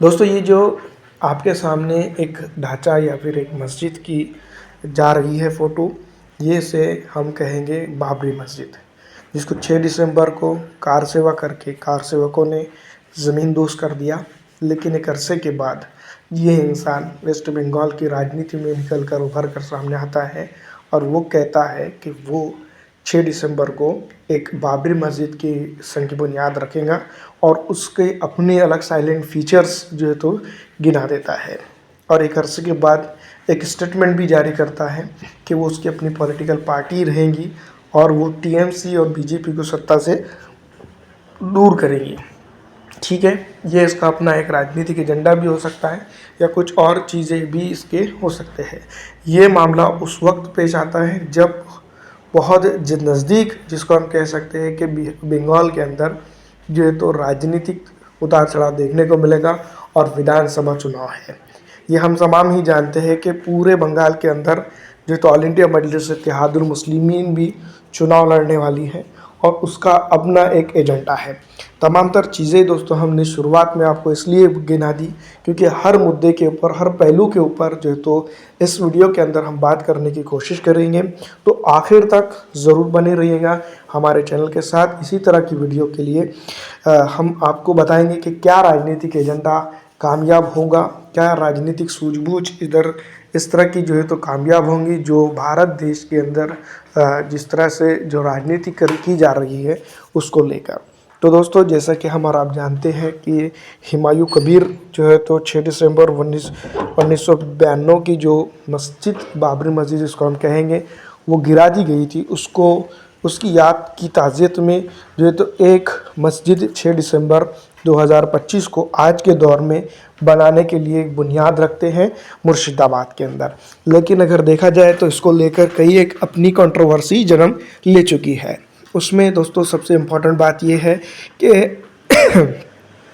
दोस्तों ये जो आपके सामने एक ढांचा या फिर एक मस्जिद की जा रही है फ़ोटो, ये से हम कहेंगे बाबरी मस्जिद, जिसको 6 दिसंबर को कार सेवा करके कार सेवकों ने ज़मीन दोज़ कर दिया। लेकिन एक अरसे के बाद ये इंसान वेस्ट बंगाल की राजनीति में निकल कर उभर कर सामने आता है और वो कहता है कि वो 6 दिसंबर को एक बाबरी मस्जिद की सन की बुनियाद रखेगा और उसके अपने अलग साइलेंट फीचर्स जो है तो गिना देता है। और एक अरसे के बाद एक स्टेटमेंट भी जारी करता है कि वो उसकी अपनी पॉलिटिकल पार्टी रहेंगी और वो टीएमसी और बीजेपी को सत्ता से दूर करेंगी। ठीक है, ये इसका अपना एक राजनीतिक एजेंडा भी हो सकता है या कुछ और चीज़ें भी इसके हो सकते हैं। ये मामला उस वक्त पेश आता है जब बहुत नज़दीक, जिसको हम कह सकते हैं कि बंगाल के अंदर जो है तो राजनीतिक उतार चढ़ाव देखने को मिलेगा और विधानसभा चुनाव है। ये हम तमाम ही जानते हैं कि पूरे बंगाल के अंदर जो तो ऑल इंडिया मजलिस इत्तेहादुल मुस्लिमीन भी चुनाव लड़ने वाली है और उसका अपना एक एजेंडा है। तमाम तर चीज़ें दोस्तों हमने शुरुआत में आपको इसलिए गिना दी क्योंकि हर मुद्दे के ऊपर, हर पहलू के ऊपर जो है तो इस वीडियो के अंदर हम बात करने की कोशिश करेंगे। तो आखिर तक ज़रूर बने रहिएगा हमारे चैनल के साथ। इसी तरह की वीडियो के लिए हम आपको बताएंगे कि क्या राजनीतिक एजेंडा कामयाब होगा, क्या राजनीतिक सूझबूझ इधर इस तरह की जो है तो कामयाब होंगी, जो भारत देश के अंदर जिस तरह से जो राजनीति की जा रही है उसको लेकर। तो दोस्तों जैसा कि हम और आप जानते हैं कि हुमायूं कबीर जो है तो 6 दिसंबर 1992 की जो मस्जिद बाबरी मस्जिद जिसको हम कहेंगे वो गिरा दी गई थी, उसको उसकी याद की ताज़ियत में जो है तो एक मस्जिद 6 दिसंबर 2025 को आज के दौर में बनाने के लिए एक बुनियाद रखते हैं मुर्शिदाबाद के अंदर। लेकिन अगर देखा जाए तो इसको लेकर कई एक अपनी कंट्रोवर्सी जन्म ले चुकी है। उसमें दोस्तों सबसे इम्पोर्टेंट बात यह है कि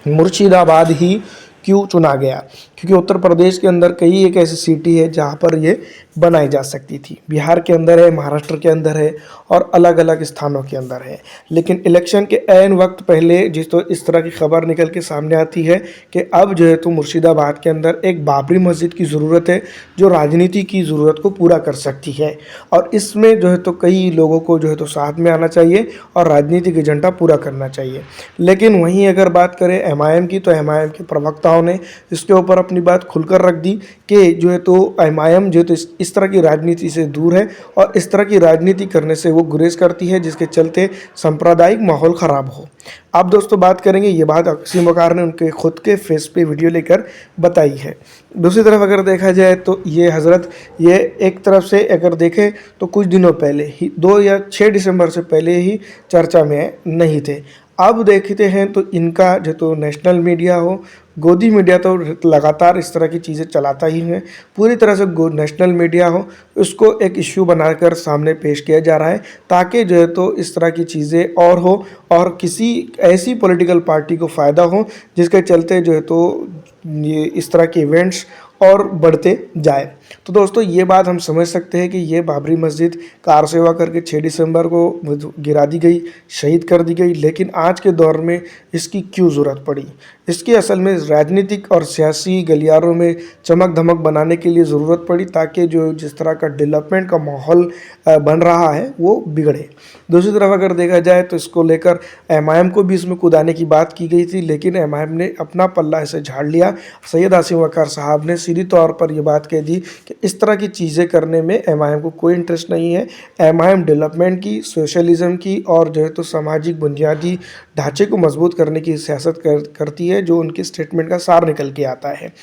मुर्शिदाबाद ही क्यों चुना गया, क्योंकि उत्तर प्रदेश के अंदर कई एक ऐसी सिटी है जहाँ पर ये बनाई जा सकती थी। बिहार के अंदर है, महाराष्ट्र के अंदर है और अलग अलग स्थानों के अंदर है। लेकिन इलेक्शन के ऐन वक्त पहले जिस तो इस तरह की खबर निकल के सामने आती है कि अब जो है तो मुर्शिदाबाद के अंदर एक बाबरी मस्जिद की ज़रूरत है जो राजनीति की ज़रूरत को पूरा कर सकती है। और इसमें जो है तो कई लोगों को जो है तो साथ में आना चाहिए और राजनीतिक एजेंडा पूरा करना चाहिए। लेकिन वहीं अगर बात करें एमआईएम की, तो एमआईएम के प्रवक्ताओं ने इसके ऊपर अपनी बात खुलकर रख दी कि जो है तो एमआईएम जो है तो इस तरह की राजनीति से दूर है और इस तरह की राजनीति करने से वो गुरेज करती है जिसके चलते सांप्रदायिक माहौल ख़राब हो। अब दोस्तों बात करेंगे, ये बात असीम वकार ने उनके खुद के फेस पे वीडियो लेकर बताई है। दूसरी तरफ अगर देखा जाए तो ये हज़रत ये एक तरफ से अगर देखें तो कुछ दिनों पहले ही 2 या 6 दिसंबर से पहले ही चर्चा में नहीं थे। अब देखते हैं तो इनका जो तो नेशनल मीडिया हो, गोदी मीडिया तो लगातार इस तरह की चीज़ें चलाता ही है। पूरी तरह से नेशनल मीडिया हो उसको एक इश्यू बनाकर सामने पेश किया जा रहा है ताकि जो है तो इस तरह की चीज़ें और हो और किसी ऐसी पॉलिटिकल पार्टी को फ़ायदा हो जिसके चलते जो है तो ये इस तरह के इवेंट्स और बढ़ते जाए। तो दोस्तों ये बात हम समझ सकते हैं कि ये बाबरी मस्जिद कार सेवा करके 6 दिसंबर को गिरा दी गई, शहीद कर दी गई। लेकिन आज के दौर में इसकी क्यों ज़रूरत पड़ी? इसकी असल में राजनीतिक और सियासी गलियारों में चमक धमक बनाने के लिए ज़रूरत पड़ी ताकि जो जिस तरह का डेवलपमेंट का माहौल बन रहा है वो बिगड़े। दूसरी तरफ अगर देखा जाए तो इसको लेकर एमआईएम को भी इसमें कूदाने की बात की गई थी, लेकिन एमआईएम ने अपना पल्ला ऐसे झाड़ लिया। सैयद आसिम वकार साहब ने सीधी तौर पर ये बात कह दी कि इस तरह की चीज़ें करने में एमआईएम को कोई इंटरेस्ट नहीं है। एमआईएम डेवलपमेंट की, सोशलिज्म की और जो है तो सामाजिक बुनियादी ढांचे को मजबूत करने की सियासत करती है, जो उनके स्टेटमेंट का सार निकल के आता है।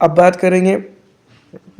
अब बात करेंगे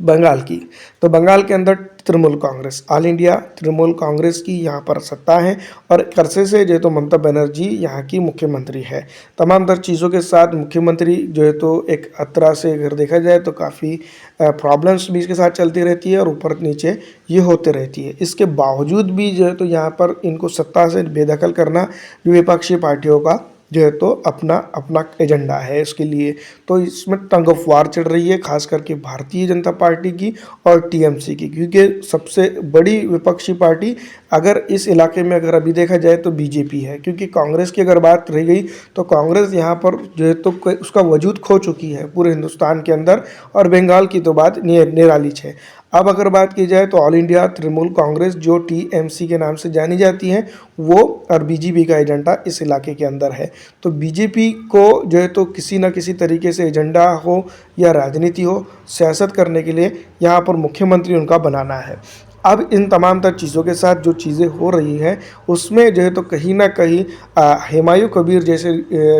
बंगाल की, तो बंगाल के अंदर तृणमूल कांग्रेस, ऑल इंडिया तृणमूल कांग्रेस की यहाँ पर सत्ता है और अरसे से जो है तो ममता बनर्जी यहाँ की मुख्यमंत्री है। तमाम तर चीज़ों के साथ मुख्यमंत्री जो है तो एक तरह से अगर देखा जाए तो काफ़ी प्रॉब्लम्स भी इसके साथ चलती रहती है और ऊपर नीचे ये होते रहती है। इसके बावजूद भी जो है तो यहाँ पर इनको सत्ता से बेदखल करना जो विपक्षी पार्टियों का जो है तो अपना अपना एजेंडा है इसके लिए। तो इसमें टग ऑफ वार चल रही है, खास करके भारतीय जनता पार्टी की और टीएमसी की, क्योंकि सबसे बड़ी विपक्षी पार्टी अगर इस इलाके में अगर अभी देखा जाए तो बीजेपी है। क्योंकि कांग्रेस की अगर बात रह गई तो कांग्रेस यहाँ पर जो है तो उसका वजूद खो चुकी है पूरे हिंदुस्तान के अंदर, और बंगाल की तो बात निराली है। अब अगर बात की जाए तो ऑल इंडिया तृणमूल कांग्रेस जो टीएमसी के नाम से जानी जाती है वो और बीजेपी का एजेंडा इस इलाके के अंदर है। तो बीजेपी को जो है तो किसी न किसी तरीके से एजेंडा हो या राजनीति हो, सियासत करने के लिए यहाँ पर मुख्यमंत्री उनका बनाना है। अब इन तमाम तर चीज़ों के साथ जो चीज़ें हो रही हैं उसमें जो है तो कहीं ना कहीं हुमायूं कबीर जैसे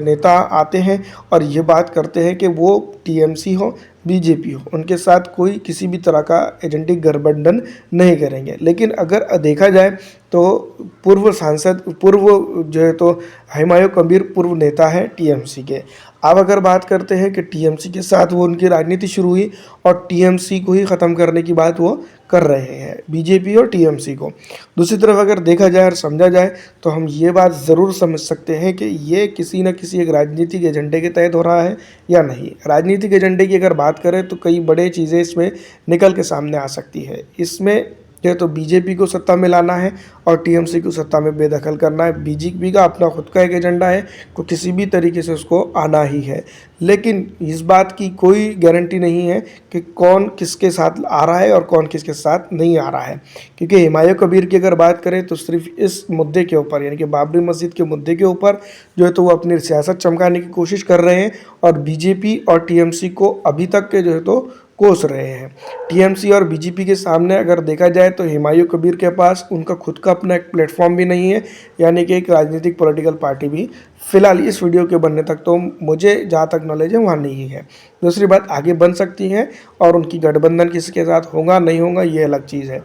नेता आते हैं और ये बात करते हैं कि वो टीएमसी हो बीजेपी हो, उनके साथ कोई किसी भी तरह का एजेंटिक गठबंधन नहीं करेंगे। लेकिन अगर देखा जाए तो पूर्व सांसद पूर्व जो है तो हुमायूं कबीर पूर्व नेता है टीएमसी के। अब अगर बात करते हैं कि टीएमसी के साथ वो उनकी राजनीति शुरू हुई और टीएमसी को ही ख़त्म करने की बात वो कर रहे हैं, बीजेपी और टीएमसी को। दूसरी तरफ अगर देखा जाए और समझा जाए तो हम ये बात ज़रूर समझ सकते हैं कि ये किसी न किसी एक राजनीतिक एजेंडे के तहत हो रहा है या नहीं। राजनीतिक एजेंडे की अगर बात करें तो कई बड़े चीज़ें इसमें निकल के सामने आ सकती है। इसमें जो है तो बीजेपी को सत्ता में लाना है और टीएमसी को सत्ता में बेदखल करना है। बीजेपी का अपना खुद का एक एजेंडा है को किसी भी तरीके से उसको आना ही है। लेकिन इस बात की कोई गारंटी नहीं है कि कौन किसके साथ आ रहा है और कौन किसके साथ नहीं आ रहा है। क्योंकि हुमायूं कबीर की अगर बात करें तो सिर्फ इस मुद्दे के ऊपर यानी कि बाबरी मस्जिद के मुद्दे के ऊपर जो है तो वो अपनी सियासत चमकाने की कोशिश कर रहे हैं और बीजेपी और टीएमसी को अभी तक के जो है तो कोस रहे हैं। टीएमसी और बीजेपी के सामने अगर देखा जाए तो हुमायूं कबीर के पास उनका खुद का अपना एक प्लेटफॉर्म भी नहीं है, यानी कि एक राजनीतिक पॉलिटिकल पार्टी भी फिलहाल इस वीडियो के बनने तक तो मुझे जहाँ तक नॉलेज है वहाँ नहीं है। दूसरी बात आगे बन सकती है और उनकी गठबंधन किसके साथ होगा नहीं होगा ये अलग चीज़ है।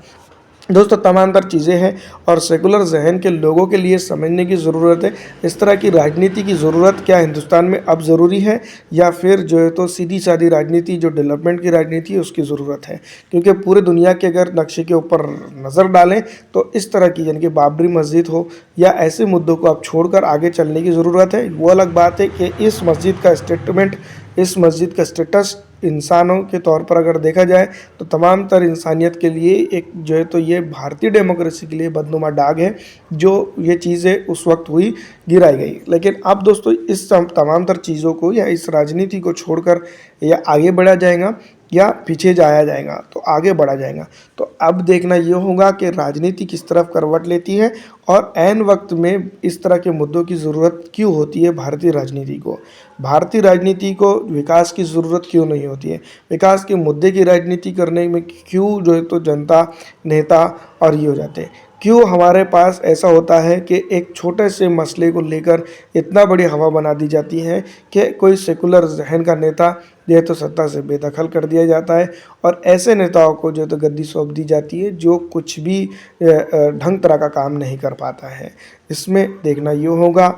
दोस्तों तमाम तर चीज़ें हैं और सेकुलर जहन के लोगों के लिए समझने की ज़रूरत है इस तरह की राजनीति की ज़रूरत क्या हिंदुस्तान में अब ज़रूरी है या फिर जो है तो सीधी सादी राजनीति जो डेवलपमेंट की राजनीति है उसकी ज़रूरत है। क्योंकि पूरे दुनिया के अगर नक्शे के ऊपर नज़र डालें तो इस तरह की यानी कि बाबरी मस्जिद हो या ऐसे मुद्दों को अब छोड़कर आगे चलने की ज़रूरत है। वो अलग बात है कि इस मस्जिद का स्टेटमेंट इस मस्जिद का स्टेटस इंसानों के तौर पर अगर देखा जाए तो तमाम तर इंसानियत के लिए एक जो है तो ये भारतीय डेमोक्रेसी के लिए बदनुमा दाग है जो ये चीज़ें उस वक्त हुई गिराई गई। लेकिन अब दोस्तों इस तमाम तर चीज़ों को या इस राजनीति को छोड़कर या आगे बढ़ा जाएगा या पीछे जाया जाएगा, तो आगे बढ़ा जाएगा। तो अब देखना ये होगा कि राजनीति किस तरफ करवट लेती है और ऐन वक्त में इस तरह के मुद्दों की ज़रूरत क्यों होती है भारतीय राजनीति को। भारतीय राजनीति को विकास की ज़रूरत क्यों नहीं होती है, विकास के मुद्दे की राजनीति करने में क्यों जो है तो जनता नेता और ये हो जाते हैं। क्यों हमारे पास ऐसा होता है कि एक छोटे से मसले को लेकर इतना बड़ी हवा बना दी जाती है कि कोई सेकुलर जहन का नेता जो है तो सत्ता से बेदखल कर दिया जाता है और ऐसे नेताओं को जो है तो गद्दी सौंप दी जाती है जो कुछ भी ढंग तरह का काम नहीं कर पाता है। इसमें देखना ये होगा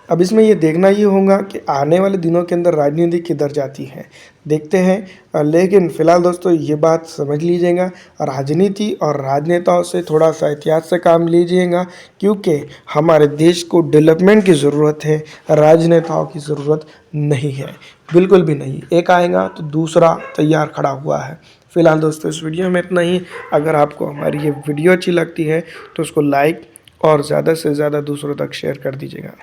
इसमें ये देखना ये होगा कि आने वाले दिनों के अंदर राजनीति किधर जाती है, देखते हैं। लेकिन फ़िलहाल दोस्तों ये बात समझ लीजिएगा, राजनीति और राजनेताओं से थोड़ा सा एहतियात से काम लीजिएगा क्योंकि हमारे देश को डेवलपमेंट की ज़रूरत है, राजनेताओं की ज़रूरत नहीं है, बिल्कुल भी नहीं। एक आएगा तो दूसरा तैयार खड़ा हुआ है। फ़िलहाल दोस्तों इस वीडियो में इतना ही। अगर आपको हमारी ये वीडियो अच्छी लगती है तो उसको लाइक और ज़्यादा से ज़्यादा दूसरों तक शेयर कर दीजिएगा।